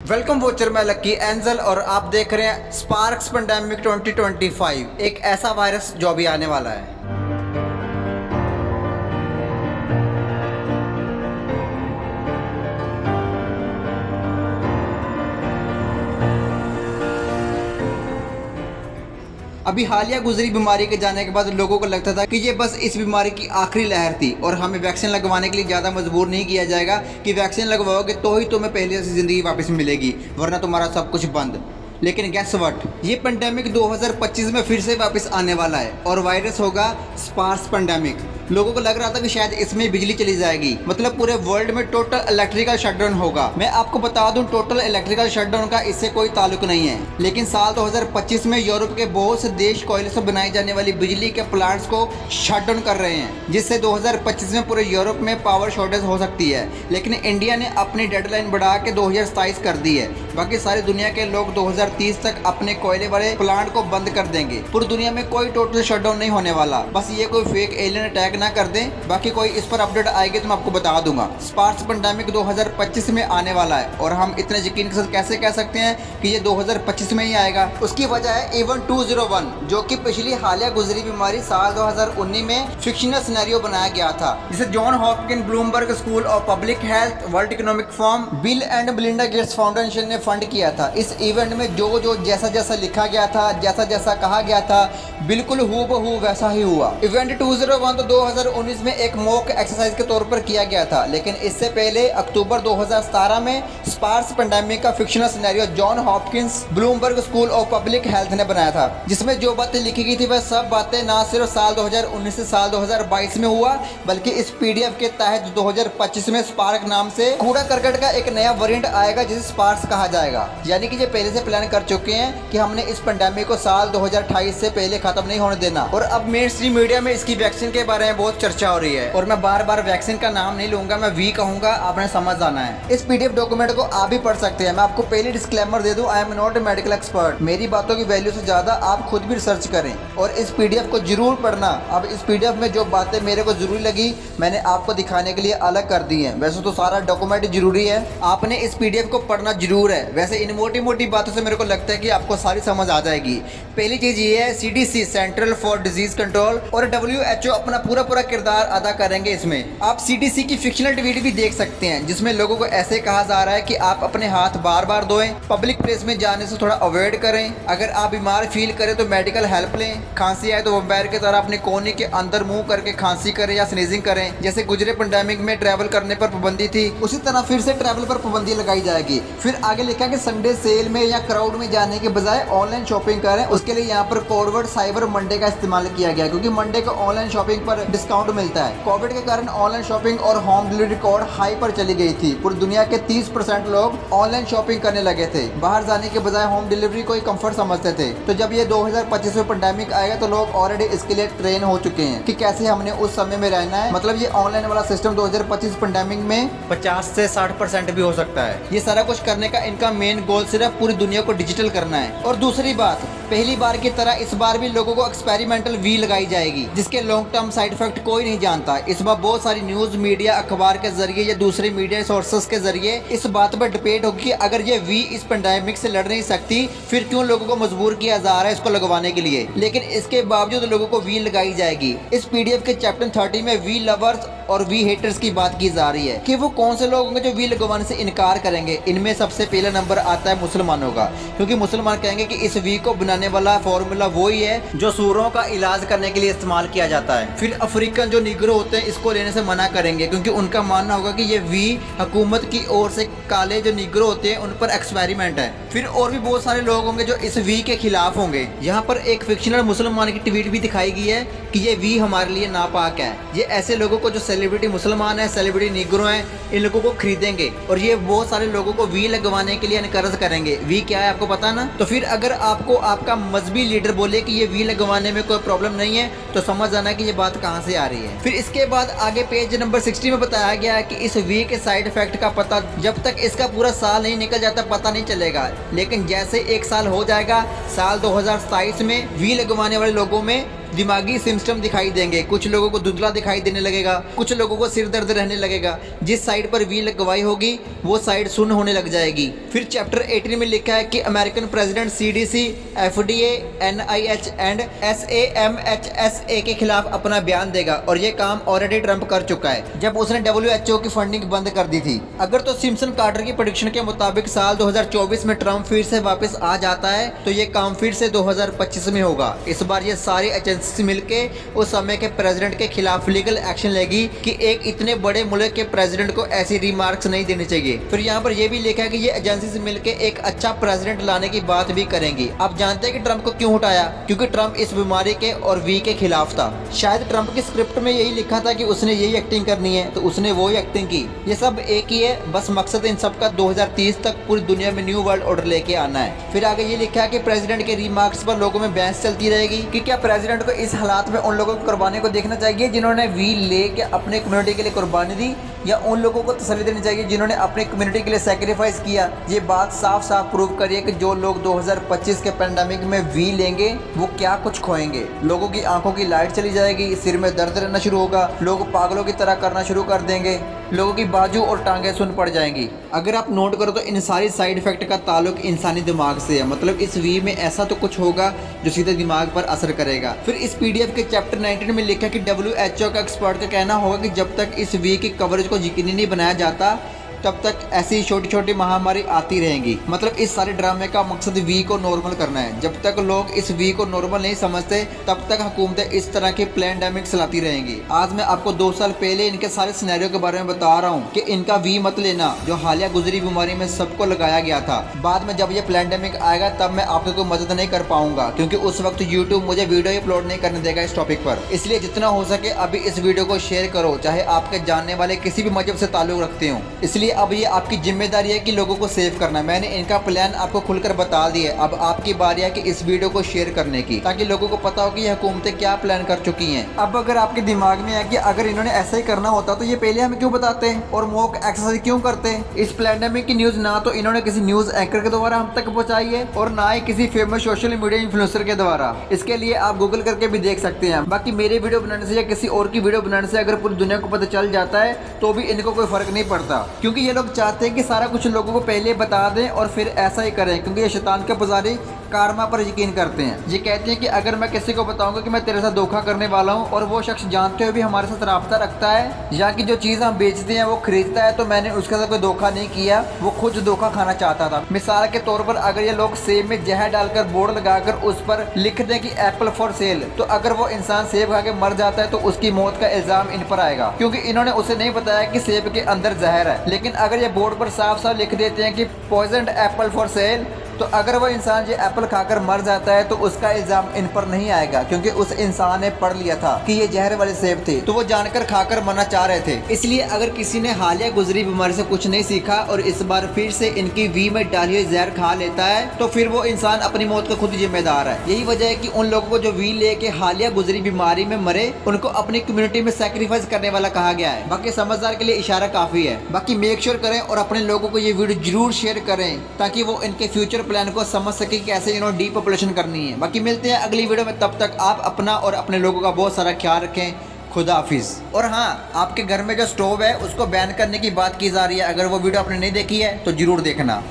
Welcome watcher, मैं लक्की angel और आप देख रहे हैं स्पार्क्स पेंडेमिक 2025, एक ऐसा वायरस जो अभी आने वाला है। अभी हालिया गुजरी बीमारी के जाने के बाद लोगों को लगता था कि ये बस इस बीमारी की आखिरी लहर थी और हमें वैक्सीन लगवाने के लिए ज़्यादा मजबूर नहीं किया जाएगा कि वैक्सीन लगवाओगे तो ही तुम्हें पहले जैसी ज़िंदगी वापस मिलेगी, वरना तुम्हारा सब कुछ बंद। लेकिन गैस व्हाट, ये पेंडेमिक 2025 में फिर से वापस आने वाला है और वायरस होगा स्पार्स पेंडेमिक। लोगों को लग रहा था कि शायद इसमें बिजली चली जाएगी, मतलब पूरे वर्ल्ड में टोटल इलेक्ट्रिकल शटडाउन होगा। मैं आपको बता दूं, टोटल इलेक्ट्रिकल शटडाउन का इससे कोई ताल्लुक नहीं है। लेकिन साल 2025 में यूरोप के बहुत से देश कोयले से बनाई जाने वाली बिजली के प्लांट्स को शटडाउन कर रहे हैं, जिससे 2025 में पूरे यूरोप में पावर शॉर्टेज हो सकती है। लेकिन इंडिया ने अपनी डेडलाइन बढ़ा के 2027 कर दी है। बाकी सारी दुनिया के लोग 2030 तक अपने कोयले वाले प्लांट को बंद कर देंगे। पूरी दुनिया में कोई टोटल शटडाउन नहीं होने वाला, बस ये कोई फेक एलियन अटैक ना कर दें। बाकी कोई इस पर अपडेट आएगी तो मैं आपको बता दूंगा। स्पार्स पेंडेमिक 2025 में आने वाला है और हम इतने यकीन के साथ कैसे कह सकते हैं कि ये 2025 में ही आएगा? उसकी वजह है इवन 201, जो कि पिछली हालिया गुजरी बीमारी साल 2019 में फिक्शनल सिनेरियो बनाया गया था, जिसे John Hopkins Bloomberg school of public health, world economic forum, bill and Melinda Gates foundation ने फंड किया था। इस इवेंट में जो जैसा जैसा लिखा गया था, जैसा जैसा कहा गया था, बिल्कुल हूबहू वैसा ही हुआ। इवेंट 201 तो 2019 में एक मॉक एक्सरसाइज के तौर पर किया गया था, लेकिन इससे पहले अक्टूबर 2017 में स्पार्स पेंडेमिक का fictional scenario John Hopkins Bloomberg school of public health ने बनाया था, जिसमें जो बातें लिखी गई थी वह सब बातें ना सिर्फ साल 2019 से साल 2022 में हुआ, बल्कि इस पीडीएफ के तहत 2025 में स्पार्क नाम से कूड़ा करकट का एक नया वेरिएंट आएगा, जिसे स्पार्क्स कहा जाएगा। यानी कि ये पहले से प्लान कर चुके हैं कि हमने इस पेंडेमिक को साल 2028 से पहले खत्म नहीं होने देना। और अब मेन स्ट्रीम मीडिया में इसकी वैक्सीन के बारे में बहुत चर्चा हो रही है और मैं बार बार वैक्सीन का नाम नहीं लूंगा, मैं वी कहूंगा, आपने समझ आना है। इस पीडीएफ डॉक्यूमेंट को आप भी पढ़ सकते हैं। मैं आपको पहले डिस्क्लेमर दे दूं, I am not a medical expert. मेरी बातों की वैल्यू से ज्यादा आप खुद भी रिसर्च करें और इस पीडीएफ को जरूर पढ़ना। अब इस पीडीएफ में जो बातें मेरे को जरूरी लगी मैंने आपको दिखाने के लिए अलग कर दी है। वैसे तो सारा डॉक्यूमेंट जरूरी है, आपने इस पीडीएफ को पढ़ना जरूर है। वैसे इन मोटी मोटी बातों से मेरे को लगता है कि आपको सारी समझ आ जाएगी। पहली चीज ये है, CDC central for disease control और WHO अपना पूरा किरदार अदा करेंगे इसमें। आप सीडीसी की फिक्शनल ट्वीट भी देख सकते हैं, जिसमें लोगों को ऐसे कहा जा रहा है कि आप अपने हाथ बार बार धोएं, पब्लिक प्लेस में जाने से थोड़ा अवॉइड करें, अगर आप बीमार फील करें तो मेडिकल हेल्प लें, खांसी आए तो वैम्पायर की तरह अपने कोने के अंदर मुंह करके खांसी करें या स्नीजिंग करें। जैसे गुजरे पेंडेमिक में ट्रैवल करने पर पाबंदी थी, उसी तरह फिर से ट्रैवल पर पाबंदी लगाई जाएगी। फिर आगे लिखा कि संडे सेल में या क्राउड में जाने के बजाय ऑनलाइन शॉपिंग करें। उसके लिए यहाँ पर कोड वर्ड साइबर मंडे का इस्तेमाल किया गया, क्योंकि मंडे को ऑनलाइन शॉपिंग पर डिस्काउंट मिलता है। कोविड के कारण ऑनलाइन शॉपिंग और होम डिलीवरी रिकॉर्ड हाई पर चली गई थी। पूरी दुनिया के 30% लोग ऑनलाइन शॉपिंग करने लगे थे, बाहर जाने के बजाय होम डिलीवरी को ही कंफर्ट समझते थे। तो जब ये 2025 में पेंडेमिक आएगा तो लोग ऑलरेडी इसके लिए ट्रेन हो चुके हैं कि कैसे हमने उस समय में रहना है। मतलब ये ऑनलाइन वाला सिस्टम 2025 पेंडेमिक में 50 से 60% भी हो सकता है। ये सारा कुछ करने का इनका मेन गोल सिर्फ पूरी दुनिया को डिजिटल करना है। और दूसरी बात, पहली बार की तरह इस बार भी लोगों को एक्सपेरिमेंटल वी लगाई जाएगी, जिसके लॉन्ग टर्म साइड इफेक्ट कोई नहीं जानता। इस बार बहुत सारी न्यूज मीडिया, अखबार के जरिए या दूसरे मीडिया सोर्सेस के जरिए इस बात पर डिबेट होगी कि अगर ये वी इस पेंडेमिक से लड़ नहीं सकती, फिर क्यों लोगों को मजबूर किया जा रहा है इसको लगवाने के लिए। लेकिन इसके बावजूद लोगों को वी लगाई जाएगी। इस पीडीएफ के चैप्टर 30 में वी लवर्स और वी हेटर्स की बात की जा रही है कि वो कौन से लोग होंगे जो वी लगवाने से इनकार करेंगे। इनमें सबसे पहला नंबर आता है मुसलमानों का, क्योंकि मुसलमान कहेंगे कि इस वी को बनाने वाला फॉर्मूला वही है जो सूरों का इलाज करने के लिए इस्तेमाल किया जाता है। फिर अफ्रीकन जो निग्रो होते हैं इसको लेने से मना करेंगे, क्योंकि उनका मानना होगा कि ये वी हुकूमत की ओर से काले जो निग्रो होते हैं उन पर एक्सपेरिमेंट है। फिर और भी बहुत सारे लोग होंगे जो इस वी के खिलाफ होंगे। यहाँ पर एक फिक्शनल मुसलमान की ट्वीट भी दिखाई गई है कि ये वी हमारे लिए नापाक है। ये ऐसे लोगों को जो सेलिब्रिटी मुसलमान है, सेलिब्रिटी निग्रो हैं, इन लोगों को खरीदेंगे और ये बहुत सारे लोगों को वी लगवाने के लिए एनकरेज करेंगे। वी क्या है आपको पता ना? तो फिर अगर आपको आपका मजहबी लीडर बोले कि ये वी लगवाने में कोई प्रॉब्लम नहीं है तो समझ आना कि ये बात कहाँ से आ रही है। फिर इसके बाद आगे पेज नंबर 60 में बताया गया है कि इस वी के साइड इफेक्ट का पता जब तक इसका पूरा साल नहीं निकल जाता पता नहीं चलेगा। लेकिन जैसे एक साल हो जाएगा, साल 2027 में वी लगवाने वाले लोगों में दिमागी सिम्टम दिखाई देंगे, कुछ लोगों को धुंधला दिखाई देने लगेगा, कुछ लोगों को सिर दर्द रहने लगेगा। जिस साइड पर वी लगवाई होगी वो साइड सुन्न होने लग जाएगी। फिर चैप्टर 18 में लिखा है कि American president CDC, FDA, NIH and SAMHSA के खिलाफ अपना बयान देगा और ये काम ऑलरेडी ट्रंप कर चुका है जब उसने WHO की फंडिंग बंद कर दी थी। अगर तो सिम्पसन कार्टर की प्रेडिक्शन के मुताबिक साल 2024 में ट्रंप फिर से वापस आ जाता है तो ये काम फिर से 2025 में होगा। इस बार ये सारी एजेंसी मिलके उस समय के प्रेसिडेंट के खिलाफ लीगल एक्शन लेगी कि एक इतने बड़े मुल्क के प्रेसिडेंट को ऐसी रिमार्क्स नहीं देने चाहिए। फिर यहाँ पर यह भी लिखा है कि ये एजेंसी से मिलके एक अच्छा प्रेसिडेंट लाने की बात भी करेंगी। आप जानते हैं कि ट्रंप को क्यों हटाया? क्योंकि ट्रंप इस बीमारी के और वी के खिलाफ था। शायद ट्रंप की स्क्रिप्ट में यही लिखा था कि उसने यही एक्टिंग करनी है तो उसने वो ही एक्टिंग की। ये सब एक ही है, बस मकसद इन सब का 2030 तक पूरी दुनिया में न्यू वर्ल्ड ऑर्डर लेके आना है। फिर आगे ये लिखा है कि प्रेसिडेंट के रिमार्क्स पर लोगों में बहस चलती रहेगी कि क्या प्रेसिडेंट को इस हालात में उन लोगों की कुर्बानी को देखना चाहिए जिन्होंने वी लेके अपने कम्युनिटी के लिए कुर्बानी दी, या उन लोगों को तसल्ली देनी चाहिए जिन्होंने अपनी कम्युनिटी के लिए सेक्रीफाइस किया। ये बात साफ साफ प्रूव करिए कि जो लोग 2025 के पेंडेमिक में वी लेंगे वो क्या कुछ खोएंगे। लोगों की आंखों की लाइट चली जाएगी, सिर में दर्द रहना शुरू होगा, लोग पागलों की तरह करना शुरू कर देंगे, लोगों की बाजू और टांगें सुन पड़ जाएंगी। अगर आप नोट करो तो इन सारी साइड इफेक्ट का ताल्लुक इंसानी दिमाग से है, मतलब इस वी में ऐसा तो कुछ होगा जो सीधे दिमाग पर असर करेगा। फिर इस PDF के चैप्टर 19 में लिखा कि WHO का एक्सपर्ट का कहना होगा कि जब तक इस वी की कवरेज को यकीनी नहीं बनाया जाता तब तक ऐसी छोटी छोटी महामारी आती रहेंगी। मतलब इस सारे ड्रामे का मकसद वी को नॉर्मल करना है। जब तक लोग इस वी को नॉर्मल नहीं समझते तब तक हुकूमतें इस तरह की पैंडेमिक चलाती रहेंगी। आज मैं आपको 2 साल पहले इनके सारे सिनेरियो के बारे में बता रहा हूँ कि इनका वी मत लेना जो हालिया गुजरी बीमारी में सबको लगाया गया था। बाद में जब ये पैंडेमिक आएगा तब मैं आपको कोई मदद नहीं कर पाऊंगा क्योंकि उस वक्त यूट्यूब मुझे वीडियो ही अपलोड नहीं करने देगा इस टॉपिक पर। इसलिए जितना हो सके अभी इस वीडियो को शेयर करो, चाहे आपके जानने वाले किसी भी मजहब से ताल्लुक रखते हो। इसलिए अब ये आपकी जिम्मेदारी है कि लोगों को सेव करना। मैंने इनका प्लान आपको खुलकर बता दिया, अब आपकी बारी है कि इस वीडियो को शेयर करने की, ताकि लोगों को पता हो कि ये हुकूमतें क्या प्लान कर चुकी हैं। अब अगर आपके दिमाग में है कि अगर इन्होंने ऐसा ही करना होता तो ये पहले हमें क्यों बताते हैं और मॉक एक्सरसाइज क्यों करते हैं। इस पैंडेमिक की न्यूज ना तो इन्होंने किसी न्यूज एंकर के द्वारा हम तक पहुंचाई है और ना ही किसी फेमस सोशल मीडिया इन्फ्लुएंसर के द्वारा। इसके लिए आप गूगल करके भी देख सकते हैं। बाकी मेरे वीडियो बनाने से या किसी और की वीडियो बनाने से अगर पूरी दुनिया को पता चल जाता है तो भी इनको कोई फर्क नहीं पड़ता, क्योंकि ये लोग चाहते हैं कि सारा कुछ लोगों को पहले बता दें और फिर ऐसा ही करें, क्योंकि ये शैतान के पुजारी कारमा पर यकीन करते हैं। ये कहते हैं कि अगर मैं किसी को बताऊंगा कि मैं तेरे साथ धोखा करने वाला हूं और वो शख्स जानते हुए भी हमारे साथ राब्ता रखता है या कि जो चीज़ हम बेचते हैं वो खरीदता है तो मैंने उसके साथ कोई धोखा नहीं किया, वो खुद धोखा खाना चाहता था। मिसाल के तौर पर अगर ये लोग सेब में जहर डालकर बोर्ड लगाकर उस पर लिख दें कि एप्पल फॉर सेल, तो अगर वो इंसान सेब खा के मर जाता है तो उसकी मौत का इल्जाम इन पर आएगा, क्योंकि इन्होंने उसे नहीं बताया कि सेब के अंदर जहर है। लेकिन अगर ये बोर्ड पर साफ साफ लिख देते हैं कि पॉइजन्ड एप्पल फॉर सेल, तो अगर वो इंसान ये एप्पल खाकर मर जाता है तो उसका इल्जाम इन पर नहीं आएगा, क्योंकि उस इंसान ने पढ़ लिया था कि ये जहर वाले सेब थे तो वो जानकर खाकर मरना चाह रहे थे। इसलिए अगर किसी ने हालिया गुजरी बीमारी से कुछ नहीं सीखा और इस बार फिर से इनकी वी में डाली हुई जहर खा लेता है तो फिर वो इंसान अपनी मौत का खुद जिम्मेदार है। यही वजह है कि उन लोगों को जो वी लेके हालिया गुजरी बीमारी में मरे उनको अपनी कम्युनिटी में सेक्रीफाइस करने वाला कहा गया है। बाकी समझदार के लिए इशारा काफी है। बाकी मेक श्योर करें और अपने लोगों को ये वीडियो जरूर शेयर करें ताकि वो इनके फ्यूचर प्लान को समझ सके कैसे इन्होंने डीपॉपुलेशन करनी है। बाकी मिलते हैं अगली वीडियो में, तब तक आप अपना और अपने लोगों का बहुत सारा ख्याल रखें। खुदा हाफिज। और हाँ, आपके घर में जो स्टोव है उसको बैन करने की बात की जा रही है, अगर वो वीडियो आपने नहीं देखी है तो जरूर देखना।